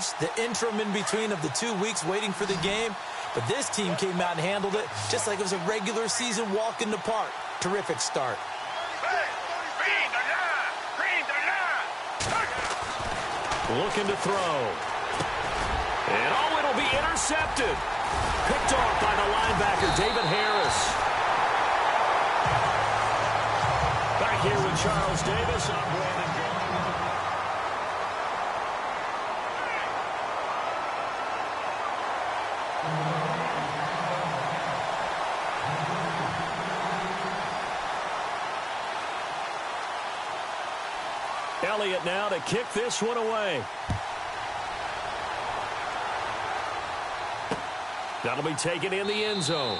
nerves, the interim in between of the 2 weeks waiting for the game. But this team came out and handled it just like it was a regular season walk in the park. Terrific start. Looking to throw. And, oh, it'll be intercepted. Picked off by the linebacker, David Harris. Back here with Charles Davis. I'm Brandon Jones. Elliott now to kick this one away. That'll be taken in the end zone.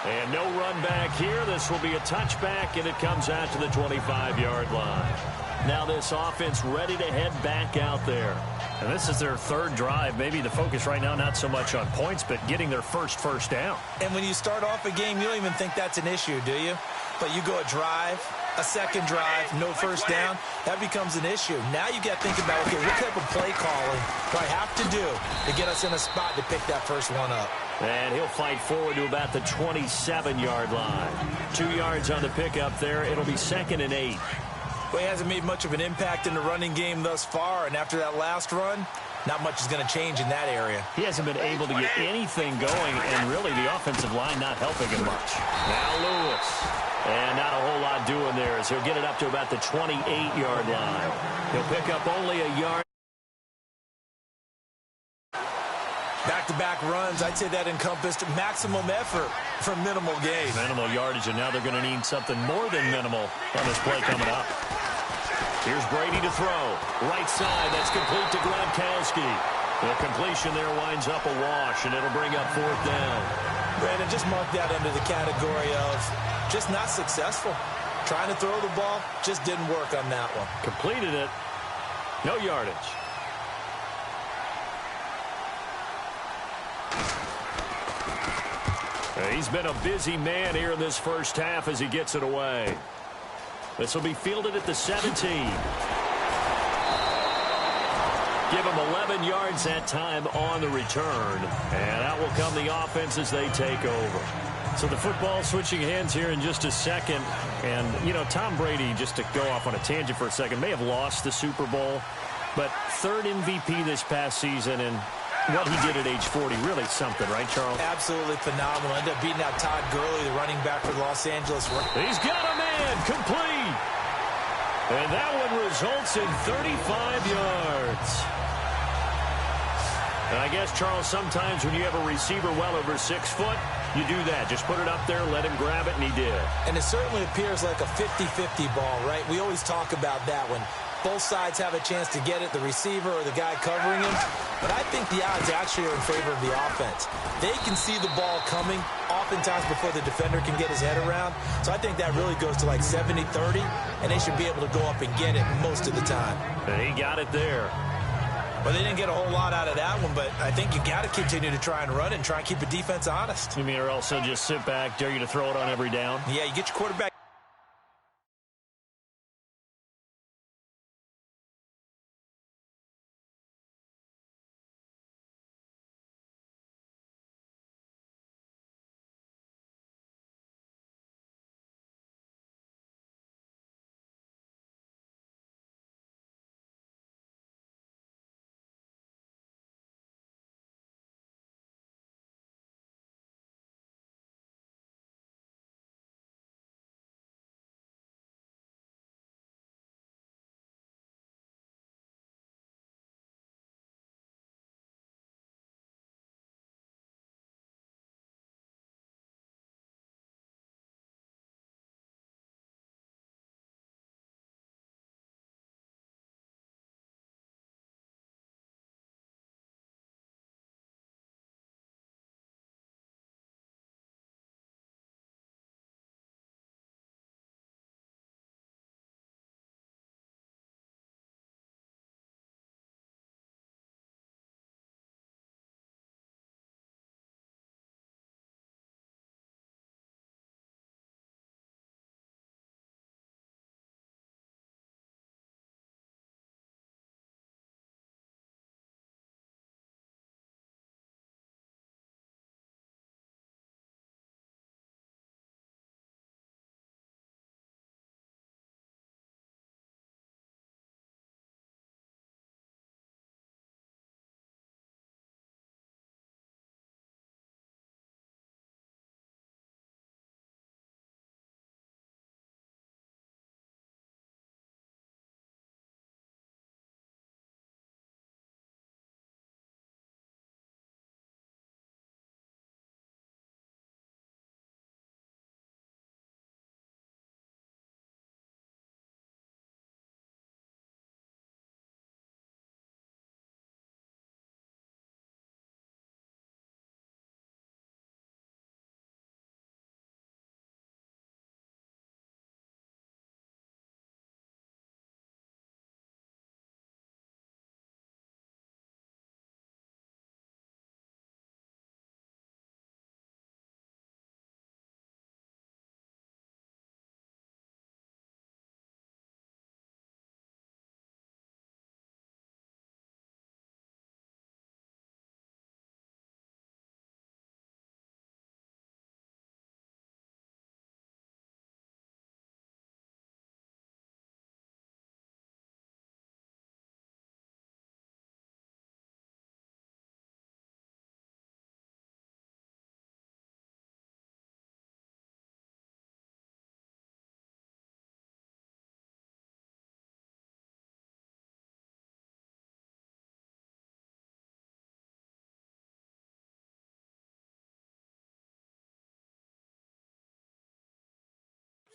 And no run back here. This will be a touchback, and it comes out to the 25-yard line. Now this offense ready to head back out there. And this is their third drive. Maybe the focus right now not so much on points, but getting their first down. And when you start off a game, you don't even think that's an issue, do you? But you go a drive, a second drive, no first down, that becomes an issue. Now you got to think about, okay, what type of play calling do I have to do to get us in a spot to pick that first one up? And he'll fight forward to about the 27-yard line. 2 yards on the pickup there. It'll be 2nd and 8. Well, he hasn't made much of an impact in the running game thus far, and after that last run, not much is going to change in that area. He hasn't been able to get anything going, and really the offensive line not helping him much. Now Lewis. And not a whole lot doing there as he'll get it up to about the 28-yard line. He'll pick up only a yard. Back-to-back runs, I'd say that encompassed maximum effort for minimal gain. Minimal yardage, and now they're going to need something more than minimal on this play coming up. Here's Brady to throw. Right side, that's complete to Gronkowski. The completion there winds up a wash, and it'll bring up 4th down. Brandon, just mark that under the category of just not successful. Trying to throw the ball, just didn't work on that one. Completed it. No yardage. He's been a busy man here in this first half as he gets it away. This will be fielded at the 17. Give him 11 yards that time on the return. And out will come the offense as they take over. So the football switching hands here in just a second. And, you know, Tom Brady, just to go off on a tangent for a second, may have lost the Super Bowl. But 3rd MVP this past season, and what he did at age 40, really something, right, Charles? Absolutely phenomenal. Ended up beating out Todd Gurley, the running back for the Los Angeles Rams. He's got a man, complete. And that one results in 35 yards. And I guess, Charles, sometimes when you have a receiver well over 6 foot, you do that. Just put it up there, let him grab it, and he did. And it certainly appears like a 50-50 ball, right? We always talk about that when both sides have a chance to get it, the receiver or the guy covering him. But I think the odds actually are in favor of the offense. They can see the ball coming oftentimes before the defender can get his head around. So I think that really goes to like 70-30, and they should be able to go up and get it most of the time. And he got it there. Well, they didn't get a whole lot out of that one, but I think you got to continue to try and run and try and keep the defense honest. You mean, or also just sit back, dare you to throw it on every down? Yeah, you get your quarterback.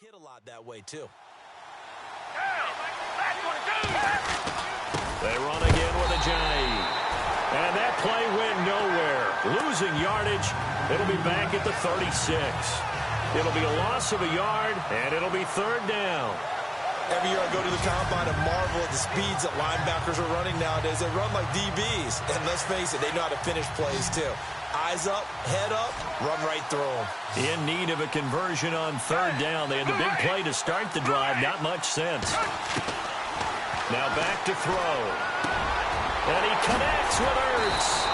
hit a lot that way, too. They run again with a Giant. And that play went nowhere. Losing yardage. It'll be back at the 36. It'll be a loss of a yard, and it'll be third down. Every year I go to the combine and marvel at the speeds that linebackers are running nowadays. They run like DBs. And let's face it, they know how to finish plays, too. Eyes up, head up, run right through them. In need of a conversion on third down. They had the big play to start the drive. Not much sense. Now back to throw. And he connects with Ertz.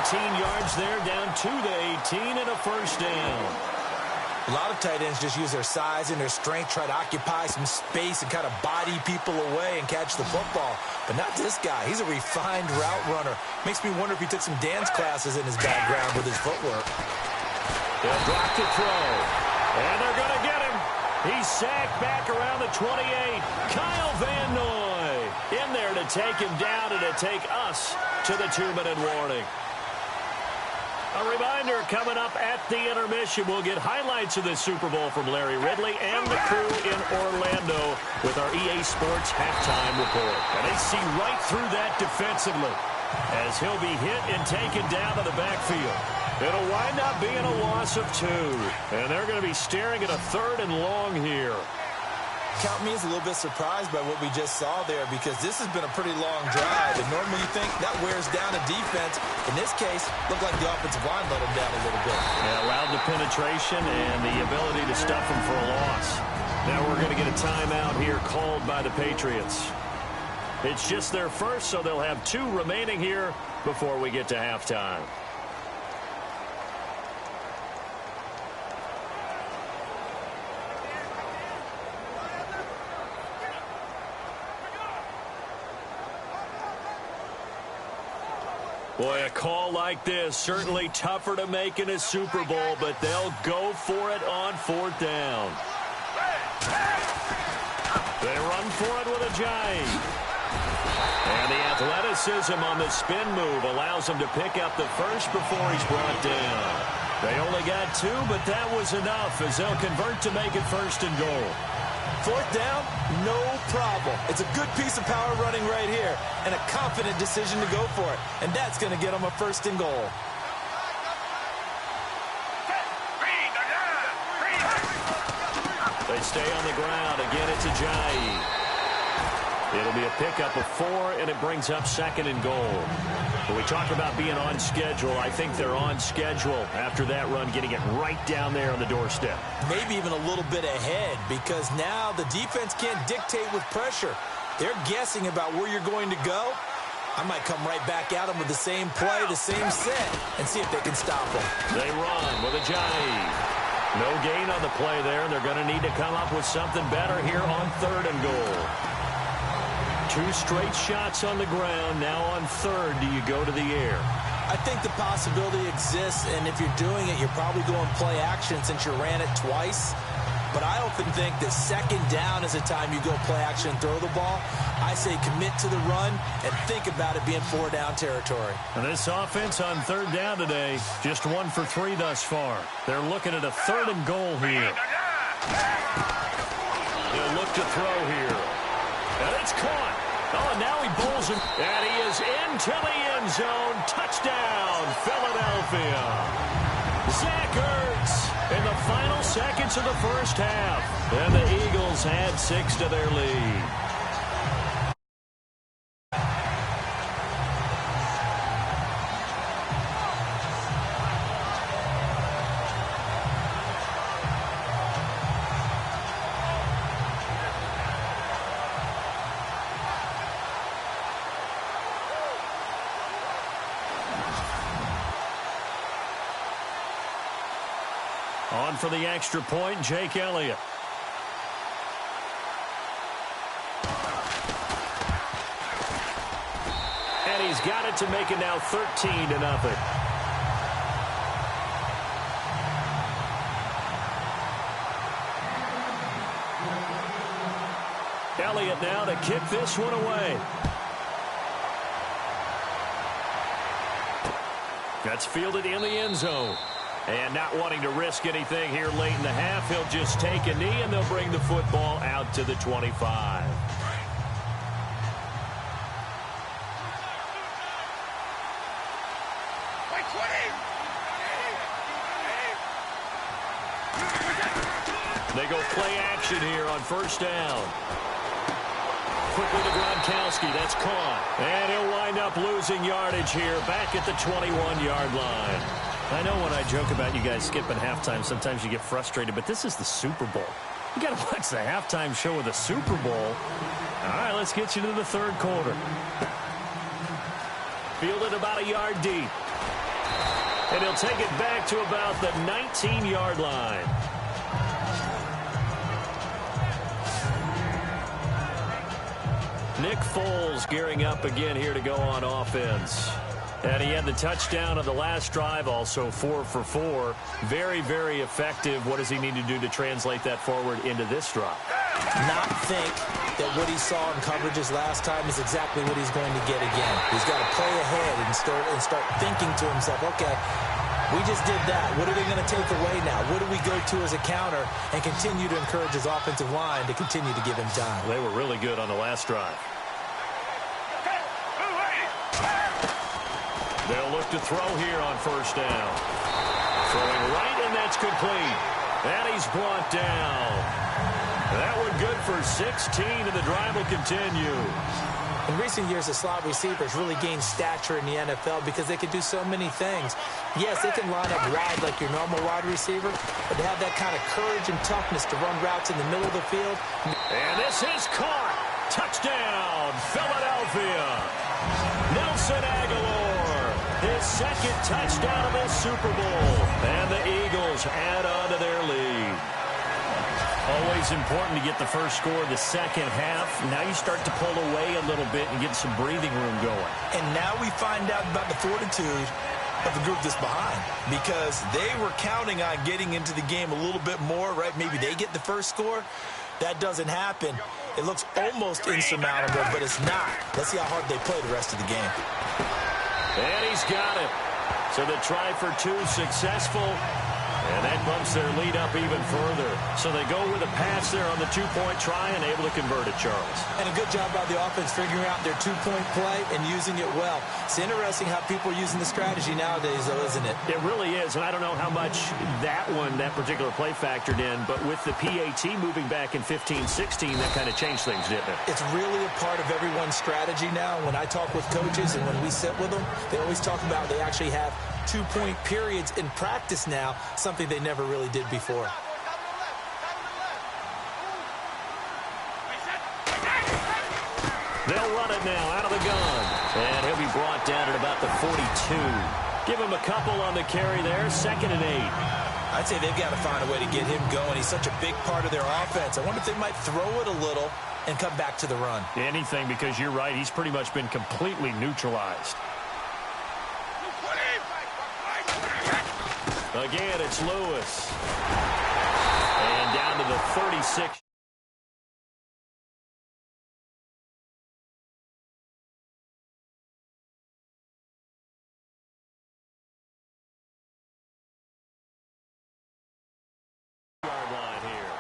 Yards there, down to the 18 and a first down. A lot of tight ends just use their size and their strength, try to occupy some space and kind of body people away and catch the football. But not this guy. He's a refined route runner. Makes me wonder if he took some dance classes in his background with his footwork. They'll drop to throw. And they're going to get him. He's sacked back around the 28. Kyle Van Noy in there to take him down and to take us to the 2-minute warning. A reminder, coming up at the intermission, we'll get highlights of this Super Bowl from Larry Ridley and the crew in Orlando with our EA Sports halftime report. And they see right through that defensively as he'll be hit and taken down to the backfield. It'll wind up being a loss of 2. And they're going to be staring at a 3rd and long here. Count me as a little bit surprised by what we just saw there because this has been a pretty long drive. And normally you think that wears down a defense. In this case, looked like the offensive line let them down a little bit. Yeah, allowed the penetration and the ability to stuff them for a loss. Now we're going to get a timeout here called by the Patriots. It's just their first, so they'll have 2 remaining here before we get to halftime. Boy, a call like this, certainly tougher to make in a Super Bowl, but they'll go for it on 4th down. They run for it with a jive. And the athleticism on the spin move allows him to pick up the first before he's brought down. They only got 2, but that was enough as they'll convert to make it 1st and goal. 4th down, no problem. It's a good piece of power running right here and a confident decision to go for it. And that's going to get them a 1st and goal. They stay on the ground. Again, it's Ajayi. It'll be a pickup of 4, and it brings up 2nd and goal. When we talk about being on schedule, I think they're on schedule after that run, getting it right down there on the doorstep. Maybe even a little bit ahead, because now the defense can't dictate with pressure. They're guessing about where you're going to go. I might come right back at them with the same play, the same set, and see if they can stop them. They run with Ajayi. No gain on the play there, and they're going to need to come up with something better here on 3rd and goal. 2 straight shots on the ground. Now on 3rd, do you go to the air? I think the possibility exists, and if you're doing it, you're probably going play action since you ran it twice. But I often think that 2nd down is a time you go play action and throw the ball. I say commit to the run and think about it being 4-down territory. And this offense on 3rd down today, just 1 for 3 thus far. They're looking at a 3rd and goal here. They'll look to throw here. And it's caught. Oh, and now he bowls him. And he is into the end zone. Touchdown, Philadelphia. Zach Ertz in the final seconds of the 1st half. And the Eagles add 6 to their lead. On for the extra point, Jake Elliott. And he's got it to make it now 13-0. Elliott now to kick this one away. That's fielded in the end zone. And not wanting to risk anything here late in the half, he'll just take a knee, and they'll bring the football out to the 25. They go play action here on 1st down. Quickly to Gronkowski. That's caught. And he'll wind up losing yardage here back at the 21-yard line. I know when I joke about you guys skipping halftime, sometimes you get frustrated, but this is the Super Bowl. You got to watch the halftime show of the Super Bowl. All right, let's get you to the 3rd quarter. Fielded about a yard deep. And he'll take it back to about the 19-yard line. Nick Foles gearing up again here to go on offense. And he had the touchdown on the last drive, also 4 for 4. Very, very effective. What does he need to do to translate that forward into this drive? Not think that what he saw in coverages last time is exactly what he's going to get again. He's got to play ahead and start thinking to himself, okay, we just did that. What are they going to take away now? What do we go to as a counter? And continue to encourage his offensive line to continue to give him time. They were really good on the last drive. They'll look to throw here on 1st down. Throwing right, and that's complete. And he's brought down. That one good for 16, and the drive will continue. In recent years, the slot receivers really gained stature in the NFL because they can do so many things. Yes, they can line up wide like your normal wide receiver, but to have that kind of courage and toughness to run routes in the middle of the field. And this is caught. Touchdown, Philadelphia. Nelson Aguilar. His 2nd touchdown of this Super Bowl. And the Eagles add on to their lead. Always important to get the first score of the second half. Now you start to pull away a little bit and get some breathing room going. And now we find out about the fortitude of the group that's behind, because they were counting on getting into the game a little bit more, right? Maybe they get the first score. That doesn't happen. It looks almost insurmountable, but it's not. Let's see how hard they play the rest of the game. And he's got it. So the try for two successful. And that bumps their lead up even further. So they go with a pass there on the two-point try and able to convert it, Charles. And a good job by the offense figuring out their two-point play and using it well. It's interesting how people are using the strategy nowadays, though, isn't it? It really is, and I don't know how much that particular play factored in, but with the PAT moving back in 15-16, that kind of changed things, didn't it? It's really a part of everyone's strategy now. When I talk with coaches and when we sit with them, they always talk about they actually have two-point periods in practice now, something they never really did before. They'll run it now out of the gun. And he'll be brought down at about the 42. Give him a couple on the carry there, 2nd and 8. I'd say they've got to find a way to get him going. He's such a big part of their offense. I wonder if they might throw it a little and come back to the run. Anything, because you're right. He's pretty much been completely neutralized. Again, it's Lewis. And down to the 36. Yard line here.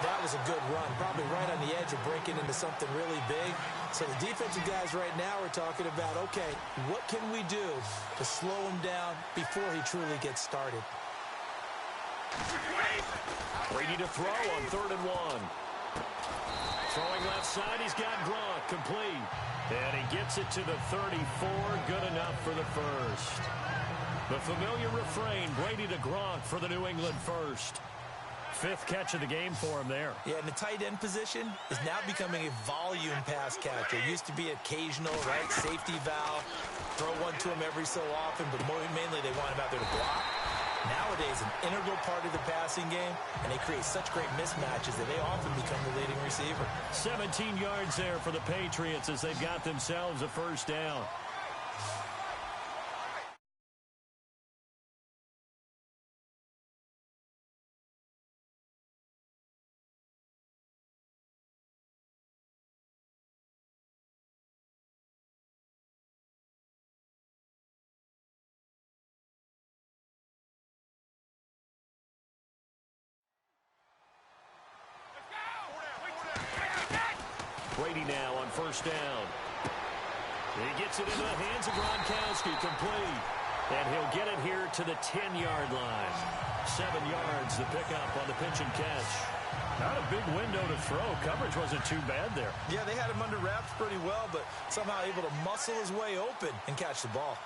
That was a good run, probably right on the edge of breaking into something really big. So the defensive guys right now are talking about, okay, what can we do to slow him down before he truly gets started? Brady to throw on 3rd and 1. Throwing left side, he's got Gronk, complete. And he gets it to the 34, good enough for the first. The familiar refrain, Brady to Gronk for the New England first. 5th catch of the game for him there. Yeah, and the tight end position is now becoming a volume pass catcher. It used to be occasional, right? Safety valve, throw one to him every so often, but mainly they want him out there to block. Nowadays, an integral part of the passing game, and they create such great mismatches that they often become the leading receiver. 17 yards there for the Patriots as they've got themselves a first down. Brady now on first down. He gets it into the hands of Gronkowski, complete. And he'll get it here to the 10-yard line. 7 yards, the pickup on the pinch and catch. Not a big window to throw. Coverage wasn't too bad there. Yeah, they had him under wraps pretty well, but somehow able to muscle his way open and catch the ball.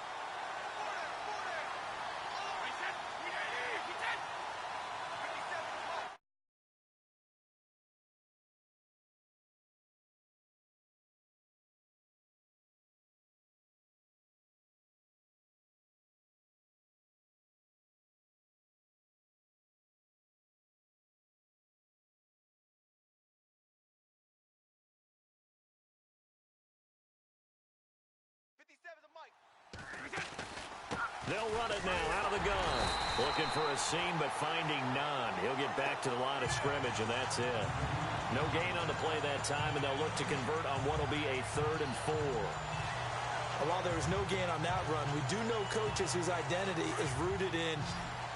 They'll run it now out of the gun. Looking for a seam, but finding none. He'll get back to the line of scrimmage, and that's it. No gain on the play that time, and they'll look to convert on what will be a 3rd and 4. While there was no gain on that run, we do know coaches whose identity is rooted in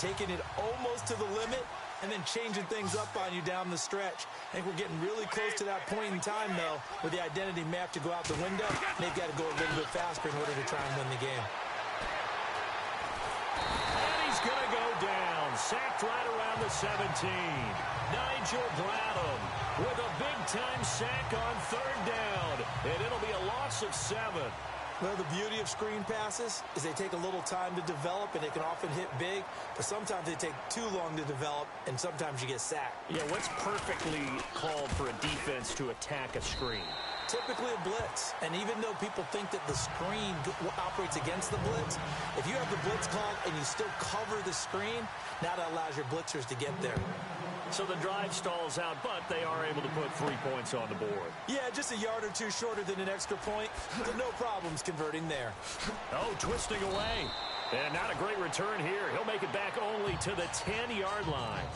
taking it almost to the limit and then changing things up on you down the stretch. I think we're getting really close to that point in time, though, where the identity may have to go out the window. They've got to go a little bit faster in order to try and win the game. And he's going to go down. Sacked right around the 17. Nigel Bradham with a big-time sack on 3rd down. And it'll be a loss of 7. Well, the beauty of screen passes is they take a little time to develop, and they can often hit big, but sometimes they take too long to develop, and sometimes you get sacked. Yeah, what's perfectly called for a defense to attack a screen? Typically a blitz, and even though people think that the screen operates against the blitz, if you have the blitz called and you still cover the screen, now that allows your blitzers to get there. So the drive stalls out, but they are able to put 3 points on the board. Yeah, just a yard or two shorter than an extra point. No problems converting there. Oh, twisting away. And not a great return here. He'll make it back only to the 10-yard line.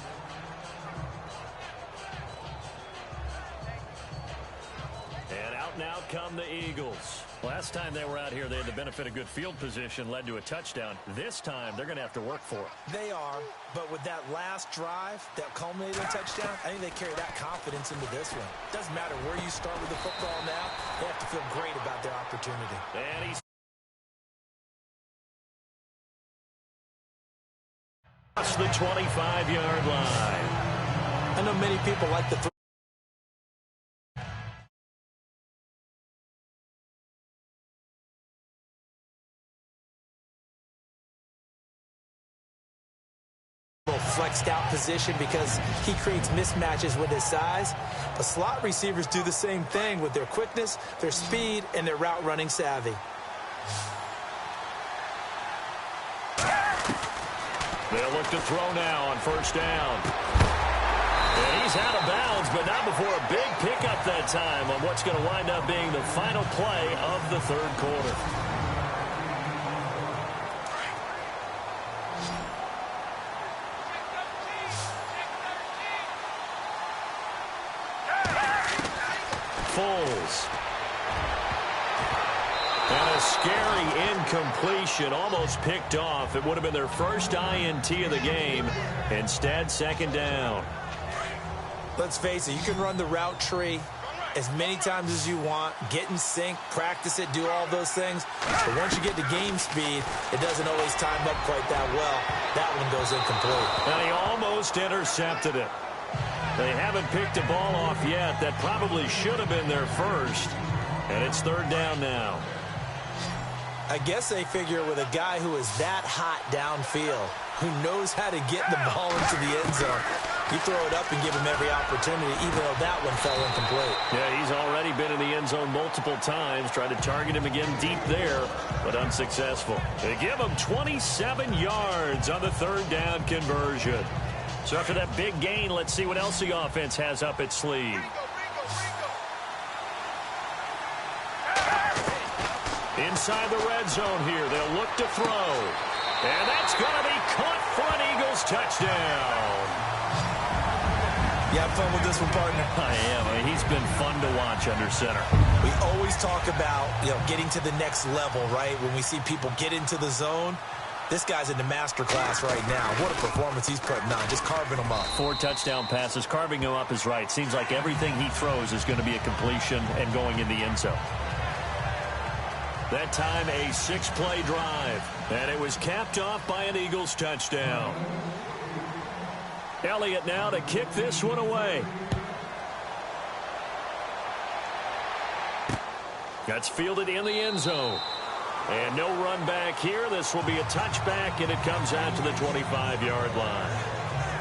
And out and out come the Eagles. Last time they were out here, they had the benefit of good field position, led to a touchdown. This time, they're going to have to work for it. They are, but with that last drive, that culminating touchdown, I think they carry that confidence into this one. Doesn't matter where you start with the football now, they have to feel great about their opportunity. And he's across the 25-yard line. I know many people like the flexed out position because he creates mismatches with his size. But slot receivers do the same thing with their quickness, their speed, and their route running savvy. They'll look to throw now on first down. And he's out of bounds, but not before a big pickup that time on what's going to wind up being the final play of the third quarter. Foles. And a scary incompletion, almost picked off. It would have been their first INT of the game. Instead, second down. Let's face it, you can run the route tree as many times as you want, get in sync, practice it, do all those things. But once you get to game speed, it doesn't always time up quite that well. That one goes incomplete. And he almost intercepted it. They haven't picked a ball off yet. That probably should have been their first. And it's third down now. I guess they figure with a guy who is that hot downfield, who knows how to get the ball into the end zone, you throw it up and give him every opportunity, even though that one fell incomplete. Yeah, he's already been in the end zone multiple times, tried to target him again deep there, but unsuccessful. They give him 27 yards on the third down conversion. So after that big gain, let's see what else the offense has up its sleeve. Inside the red zone here, they'll look to throw. And that's going to be caught for an Eagles touchdown. You have fun with this one, partner? I am. I mean, he's been fun to watch under center. We always talk about, getting to the next level, right? When we see people get into the zone, this guy's in the master class right now. What a performance he's putting on, just carving them up. 4 touchdown passes. Carving him up is right. Seems like everything he throws is going to be a completion and going in the end zone. That time, a 6-play drive. And it was capped off by an Eagles touchdown. Elliott now to kick this one away. That's fielded in the end zone. And no run back here. This will be a touchback, and it comes out to the 25-yard line.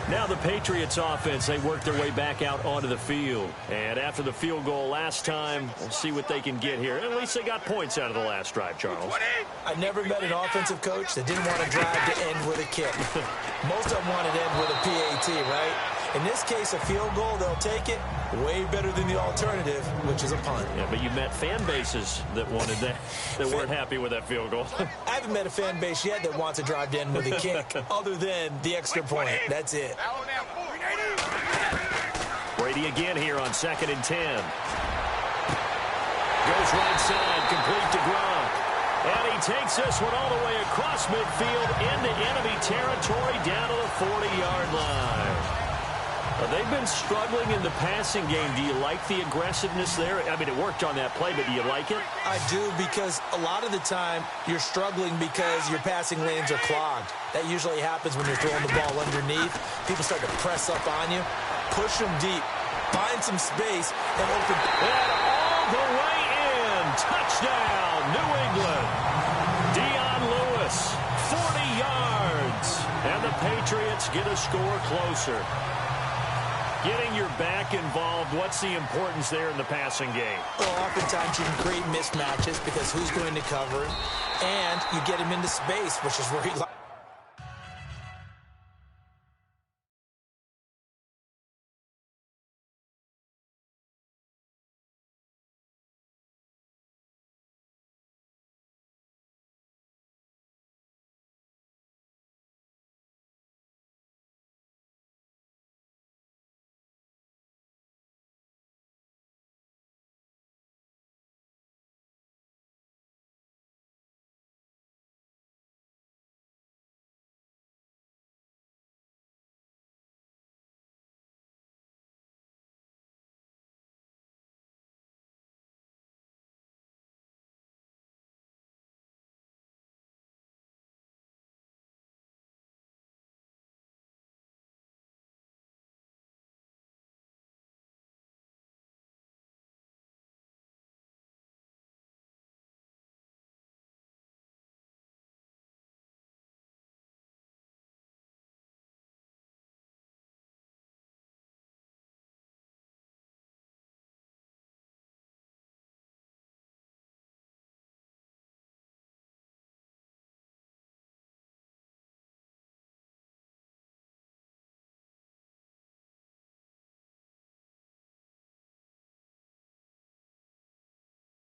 Now the Patriots offense, they work their way back out onto the field. And after the field goal last time, we'll see what they can get here. At least they got points out of the last drive, Charles. I never met an offensive coach that didn't want to drive to end with a kick. Most of them want to end with a PAT, right? In this case, a field goal, they'll take it. Way better than the alternative, which is a punt. Yeah, but you met fan bases that wanted that, that weren't happy with that field goal. I haven't met a fan base yet that wants to drive to end with a kick, other than the extra point. That's it. Brady again here on 2nd and 10. Goes right side, complete to Gronk. And he takes this one all the way across midfield into enemy territory down to the 40-yard line. They've been struggling in the passing game. Do you like the aggressiveness there? I mean, it worked on that play, but do you like it? I do, because a lot of the time you're struggling because your passing lanes are clogged. That usually happens when you're throwing the ball underneath. People start to press up on you. Push them deep. Find some space and open. And all the way in. Touchdown, New England. Dion Lewis, 40 yards. And the Patriots get a score closer. Getting your back involved, what's the importance there in the passing game? Well, oftentimes you can create mismatches because who's going to cover it, and you get him into space, which is where he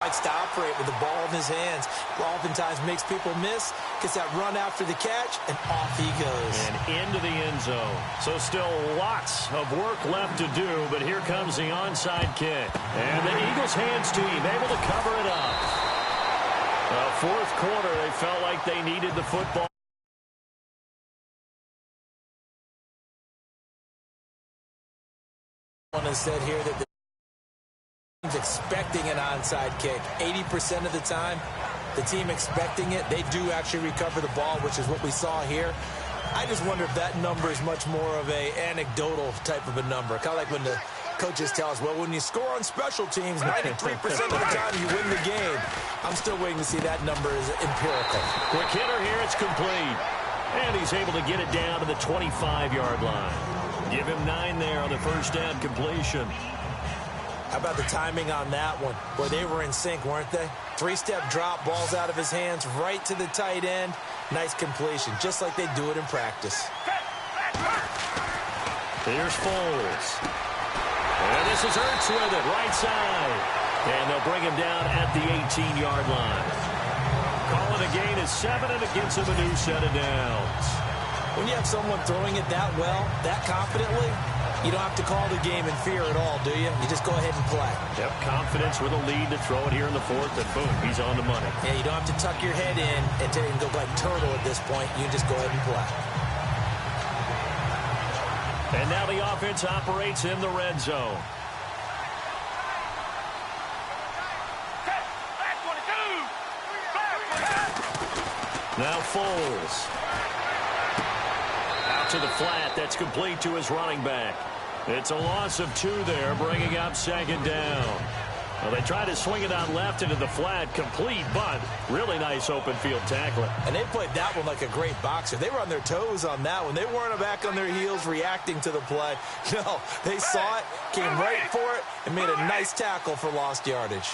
Likes to operate with the ball in his hands. Oftentimes makes people miss, gets that run after the catch, and off he goes. And into the end zone. So still lots of work left to do, but here comes the onside kick. And the Eagles hands team able to cover it up. Fourth quarter, they felt like they needed the football. One has said here that the team's expecting an onside kick. 80% of the time, the team expecting it, they do actually recover the ball, which is what we saw here. I just wonder if that number is much more of a anecdotal type of a number. Kind of like when the coaches tell us, well, when you score on special teams, 93% of the time you win the game. I'm still waiting to see that number is empirical. Quick hitter here, it's complete. And he's able to get it down to the 25-yard line. Give him 9 there on the first down completion. How about the timing on that one? Boy, they were in sync, weren't they? 3-step drop, ball's out of his hands, right to the tight end. Nice completion, just like they do it in practice. Here's Foles. And this is Ertz with it, right side. And they'll bring him down at the 18-yard line. Calling a gain of 7, and it gets him a new set of downs. When you have someone throwing it that well, that confidently, you don't have to call the game in fear at all, do you? You just go ahead and play. Yep, confidence with a lead to throw it here in the fourth, and boom, he's on the money. Yeah, you don't have to tuck your head in and go like turtle at this point. You just go ahead and play. And now the offense operates in the red zone. Now Foles. Out to the flat. That's complete to his running back. It's a loss of 2 there, bringing up second down. Well, they tried to swing it out left into the flat, complete, but really nice open field tackling. And they played that one like a great boxer. They were on their toes on that one. They weren't back on their heels reacting to the play. No, they saw it, came right for it, and made a nice tackle for lost yardage.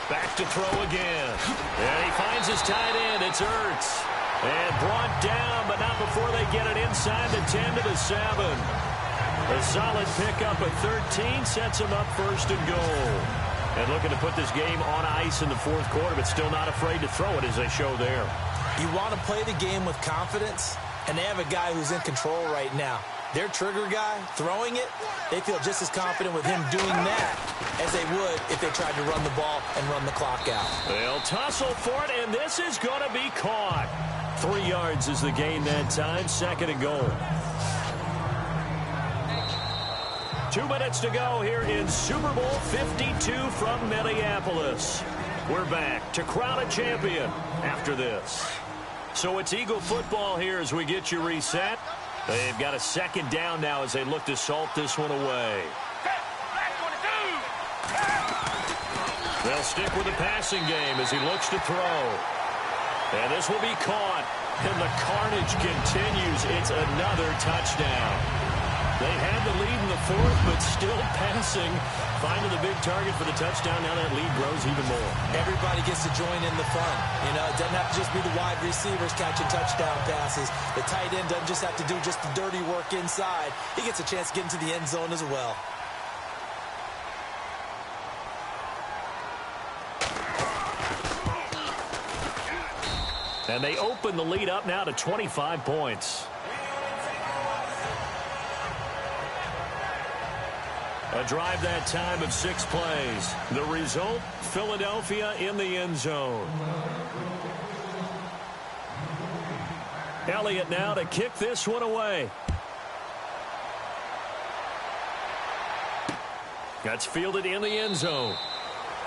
Back to throw again. And he finds his tight end. It's Ertz. And brought down, but not before they get it inside the 10 to the 7. A solid pickup at 13 sets him up first and goal. And looking to put this game on ice in the fourth quarter, but still not afraid to throw it as they show there. You want to play the game with confidence, and they have a guy who's in control right now. Their trigger guy, throwing it, they feel just as confident with him doing that as they would if they tried to run the ball and run the clock out. They'll tussle for it, and this is going to be caught. 3 yards is the gain that time, second and goal. 2 minutes to go here in Super Bowl 52 from Minneapolis. We're back to crown a champion after this. So it's Eagle football here as we get you reset. They've got a second down now as they look to salt this one away. They'll stick with the passing game as he looks to throw. And this will be caught. And the carnage continues. It's another touchdown. They had the lead in the fourth, but still passing. Finding the big target for the touchdown. Now that lead grows even more. Everybody gets to join in the fun. You know, it doesn't have to just be the wide receivers catching touchdown passes. The tight end doesn't just have to do just the dirty work inside. He gets a chance to get into the end zone as well. And they open the lead up now to 25 points. A drive that time of 6 plays. The result, Philadelphia in the end zone. Elliott now to kick this one away. That's fielded in the end zone.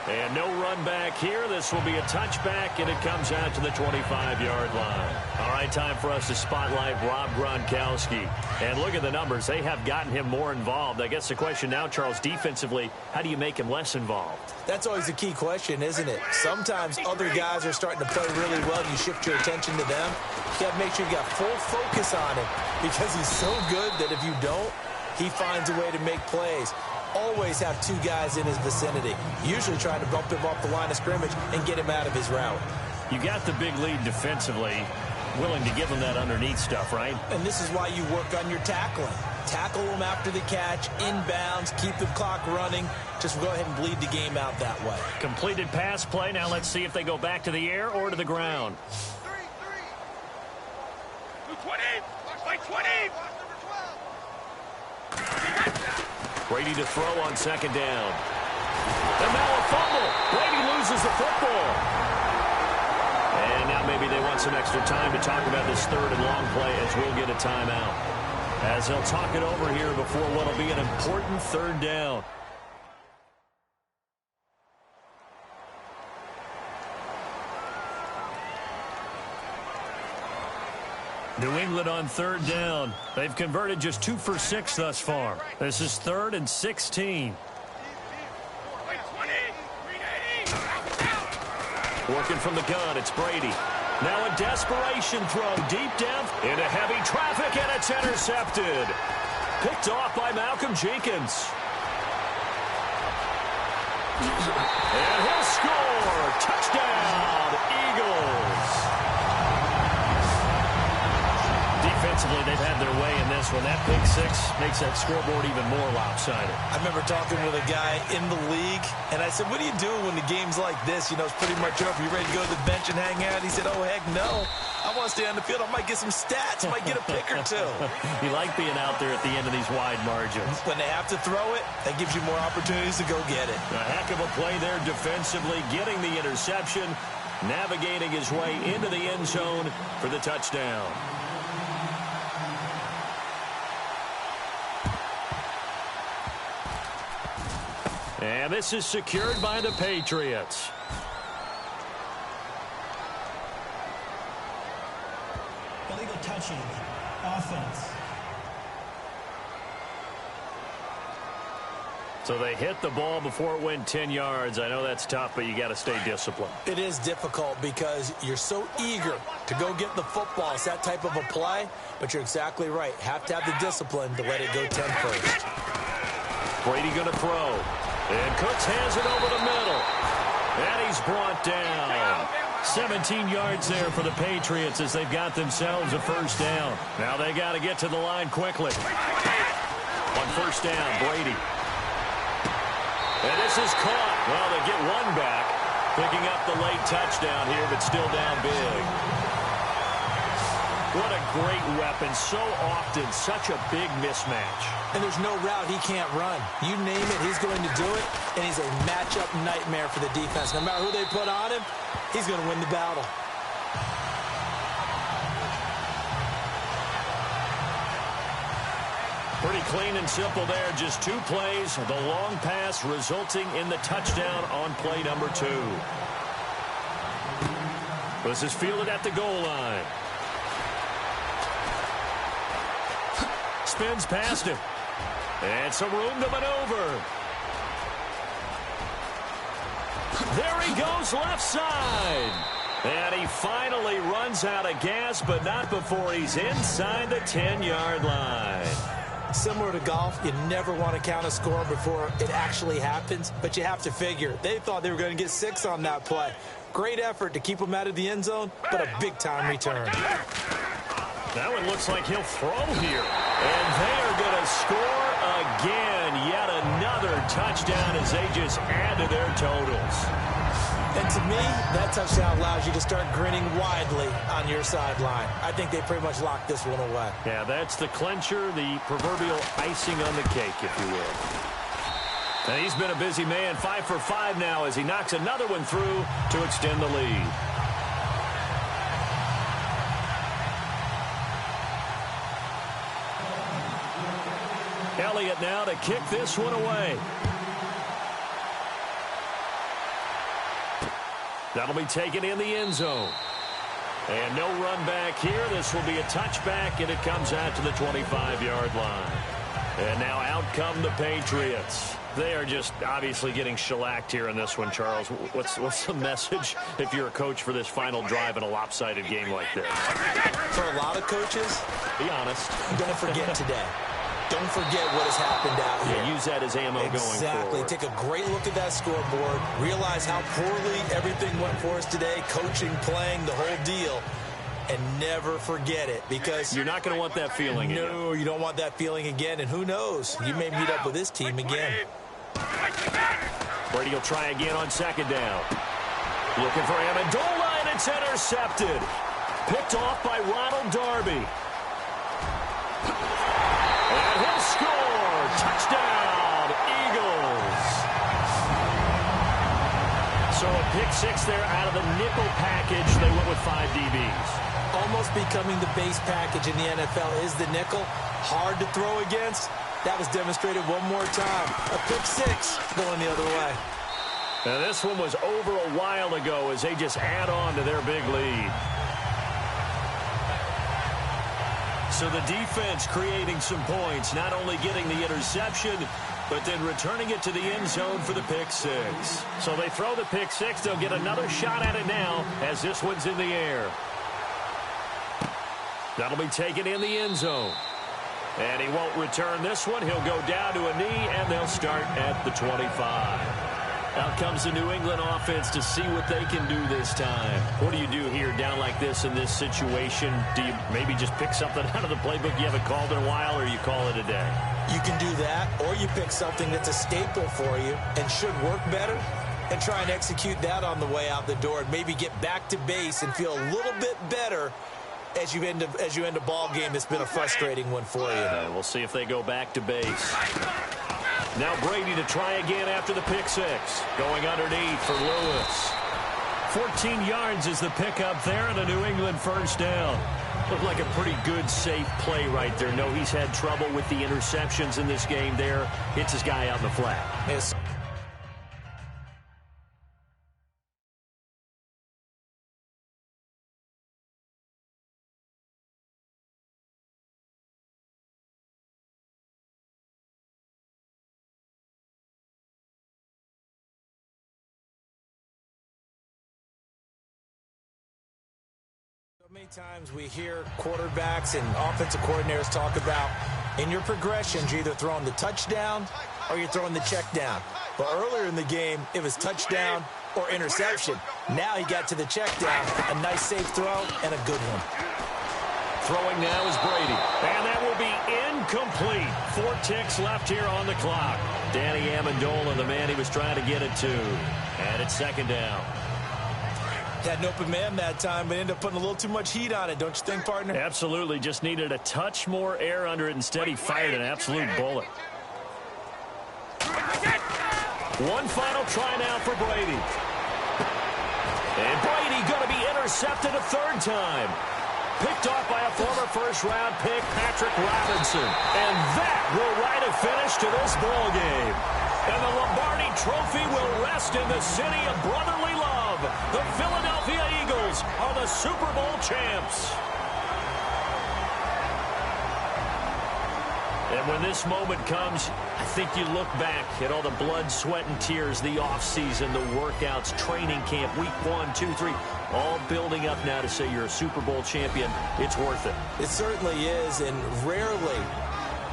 And no run back here. This will be a touchback, and it comes out to the 25-yard line. All right, time for us to spotlight Rob Gronkowski. And look at the numbers. They have gotten him more involved. I guess the question now, Charles, defensively, how do you make him less involved? That's always a key question, isn't it? Sometimes other guys are starting to play really well, and you shift your attention to them. You got to make sure you got full focus on him because he's so good that if you don't, he finds a way to make plays. Always have 2 guys in his vicinity. Usually trying to bump him off the line of scrimmage and get him out of his route. You got the big lead defensively. Willing to give him that underneath stuff, right? And this is why you work on your tackling. tackle them after the catch, inbounds, keep the clock running. Just go ahead and bleed the game out that way. Completed pass play. Now let's see if they go back to the air or to the ground. 20. By 20. Brady to throw on second down. And now a fumble. Brady loses the football. And now maybe they want some extra time to talk about this third and long play as we'll get a timeout. As they'll talk it over here before what will be an important third down. New England on third down. They've converted just 2 for 6 thus far. This is 3rd and 16. Working from the gun, it's Brady. Now a desperation throw deep down into heavy traffic, and it's intercepted. Picked off by Malcolm Jenkins. And he'll score. Touchdown, Eagles. Defensively, they've had their way in this one. That pick six makes that scoreboard even more lopsided. I remember talking with a guy in the league, and I said, what do you do when the game's like this? You know, it's pretty much over. You ready to go to the bench and hang out? He said, oh, heck no. I want to stay on the field. I might get some stats. I might get a pick or two. You like being out there at the end of these wide margins. When they have to throw it, that gives you more opportunities to go get it. A heck of a play there defensively, getting the interception, navigating his way into the end zone for the touchdown. And this is secured by the Patriots. Illegal touching. Offense. So they hit the ball before it went 10 yards. I know that's tough, but you got to stay disciplined. It is difficult because you're so eager to go get the football. It's that type of a play, but you're exactly right. Have to have the discipline to let it go 10 first. Brady going to throw. And Cooks has it over the middle. And he's brought down. 17 yards there for the Patriots as they've got themselves a first down. Now they got to get to the line quickly. On first down, Brady. And this is caught. Well, they get one back. Picking up the late touchdown here, but still down big. What a great weapon. So often, such a big mismatch. And there's no route he can't run. You name it, he's going to do it, and he's a matchup nightmare for the defense. No matter who they put on him, he's going to win the battle. Pretty clean and simple there. Just 2 plays. The long pass resulting in the touchdown on play number 2. This is fielded at the goal line. Spins past him. And some room to maneuver. There he goes left side. And he finally runs out of gas, but not before he's inside the 10-yard line. Similar to golf, you never want to count a score before it actually happens, but you have to figure. They thought they were going to get 6 on that play. Great effort to keep them out of the end zone, but a big-time return. That one looks like he'll throw here. And they are going to score again. Yet another touchdown as they just add to their totals. And to me, that touchdown allows you to start grinning widely on your sideline. I think they pretty much locked this one away. Yeah, that's the clincher, the proverbial icing on the cake, if you will. And he's been a busy man, 5 for 5 now as he knocks another one through to extend the lead. Elliott now to kick this one away. That'll be taken in the end zone. And no run back here. This will be a touchback, and it comes out to the 25-yard line. And now out come the Patriots. They are just obviously getting shellacked here in this one, Charles. What's the message if you're a coach for this final drive in a lopsided game like this? For a lot of coaches, be honest. Don't forget today. Don't forget what has happened out here. Yeah, use that as ammo going forward. Exactly. Take a great look at that scoreboard. Realize how poorly everything went for us today. Coaching, playing, the whole deal. and never forget it, because you're not going to want that feeling. No, you don't want that feeling again, and who knows? You may meet up with this team again. Brady will try again on second down. Looking for Amendola, and it's intercepted. Picked off by Ronald Darby. And he'll score. Touchdown, Eagles. So a pick six there out of the nickel package. They went with 5 DBs. Almost becoming the base package in the NFL is the nickel. Hard to throw against. That was demonstrated one more time. A pick six going the other way. Now this one was over a while ago as they just add on to their big lead. So the defense creating some points, not only getting the interception, but then returning it to the end zone for the pick six. So they throw the pick six. They'll get another shot at it now as this one's in the air. That'll be taken in the end zone. And he won't return this one. He'll go down to a knee, and they'll start at the 25. Out comes the New England offense to see what they can do this time. What do you do here down like this in this situation? Do you maybe just pick something out of the playbook you haven't called in a while, or you call it a day? You can do that, or you pick something that's a staple for you and should work better and try and execute that on the way out the door and maybe get back to base and feel a little bit better as you end a ball game that's been a frustrating one for you. We'll see if they go back to base. Now Brady to try again after the pick six. Going underneath for Lewis. 14 yards is the pickup there, and a New England first down. Looked like a pretty good, safe play right there. No, he's had trouble with the interceptions in this game there. Hits his guy out in the flat. Yes. So many times we hear quarterbacks and offensive coordinators talk about in your progressions, you're either throwing the touchdown or you're throwing the check down. But earlier in the game, it was touchdown or interception. Now he got to the check down, a nice safe throw and a good one. Throwing now is Brady. And that will be incomplete. 4 ticks left here on the clock. Danny Amendola, the man he was trying to get it to. And it's second down. Had an open man that time, but ended up putting a little too much heat on it, don't you think, partner? Absolutely. Just needed a touch more air under it. Instead, he fired an absolute bullet. One final try now for Brady. And Brady going to be intercepted a third time. Picked off by a former first-round pick, Patrick Robinson. And that will write a finish to this ball game. And the Lombardi Trophy will rest in the city of brotherly love. The Philadelphia Eagles are the Super Bowl champs. And when this moment comes, I think you look back at all the blood, sweat, and tears, the offseason, the workouts, training camp, week 1, 2, 3, all building up now to say you're a Super Bowl champion. It's worth it. It certainly is, and rarely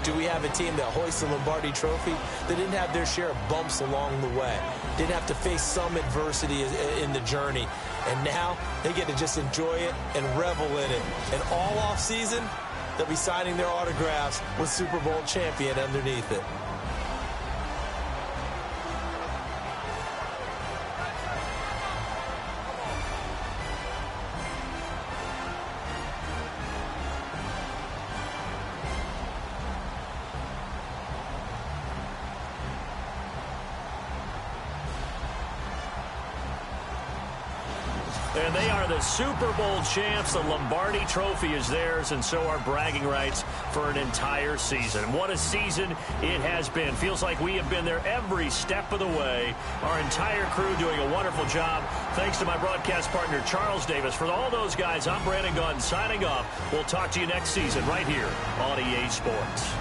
do we have a team that hoists the Lombardi Trophy that didn't have their share of bumps along the way, didn't have to face some adversity in the journey, and now they get to just enjoy it and revel in it. And all off season, they'll be signing their autographs with Super Bowl champion underneath it. And they are the Super Bowl champs. The Lombardi Trophy is theirs, and so are bragging rights for an entire season. What a season it has been. Feels like we have been there every step of the way. Our entire crew doing a wonderful job. Thanks to my broadcast partner, Charles Davis. For all those guys, I'm Brandon Gaudin signing off. We'll talk to you next season right here on EA Sports.